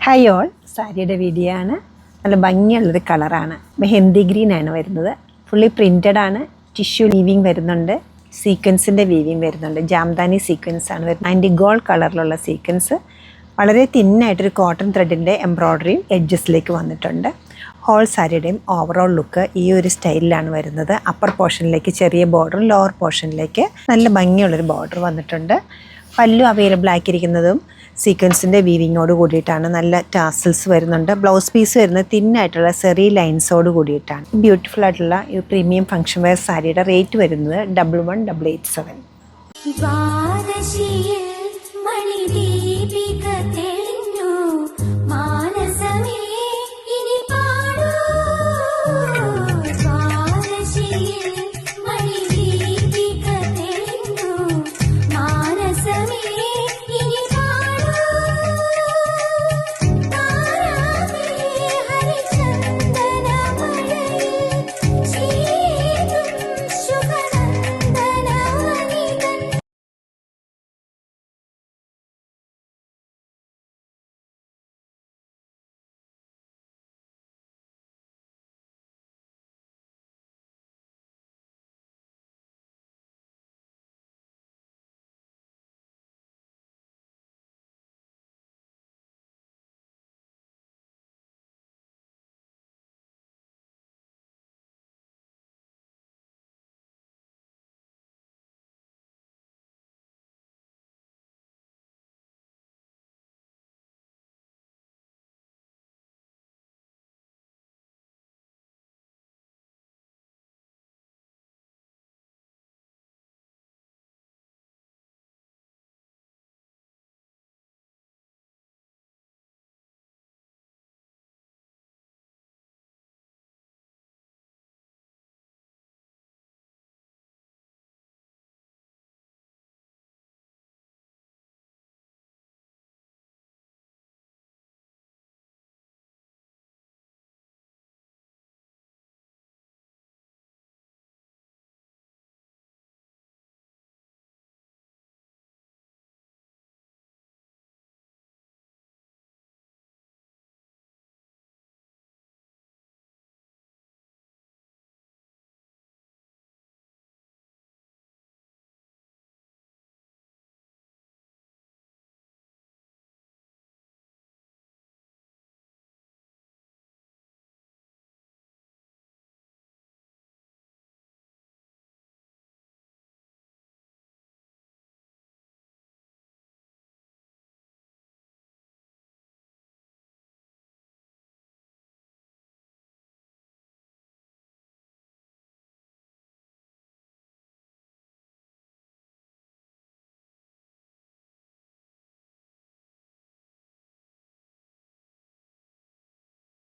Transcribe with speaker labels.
Speaker 1: Hi all, സാരിയുടെ video ആണ്. നല്ല ഭംഗിയുള്ളൊരു കളറാണ്. മെഹന്തി ഗ്രീൻ ആണ് വരുന്നത്. ഫുള്ളി പ്രിൻറ്റഡ് ആണ്. ടിഷ്യൂ വീവിങ് വരുന്നുണ്ട്, സീക്വൻസിൻ്റെ വീവിങ് വരുന്നുണ്ട്. ജാംദാനി സീക്വൻസ് ആണ് വരുന്നത്. ആൻറ്റി ഗോൾഡ് കളറിലുള്ള സീക്വൻസ്. വളരെ തിന്നായിട്ടൊരു കോട്ടൺ ത്രെഡിൻ്റെ എംബ്രോയ്ഡറിയും എഡ്ജസിലേക്ക് വന്നിട്ടുണ്ട്. ഹോൾ സാരിയുടെയും ഓവറോൾ ലുക്ക് ഈ ഒരു സ്റ്റൈലിലാണ് വരുന്നത്. അപ്പർ പോർഷനിലേക്ക് ചെറിയ ബോർഡറും ലോവർ പോർഷനിലേക്ക് നല്ല ഭംഗിയുള്ളൊരു ബോർഡർ വന്നിട്ടുണ്ട്. പല്ലു അവൈലബിൾ ആക്കിയിരിക്കുന്നതും സീക്വൻസിൻ്റെ വീവിങ്ങോട് കൂടിയിട്ടാണ്. നല്ല ടാസൽസ് വരുന്നുണ്ട്. ബ്ലൗസ് പീസ് വരുന്നത് തിന്നായിട്ടുള്ള സെറി ലൈൻസോട് കൂടിയിട്ടാണ്. ബ്യൂട്ടിഫുൾ ആയിട്ടുള്ള ഈ പ്രീമിയം ഫംഗ്ഷൻ വെയർ സാരിയുടെ റേറ്റ് വരുന്നത് 11,187.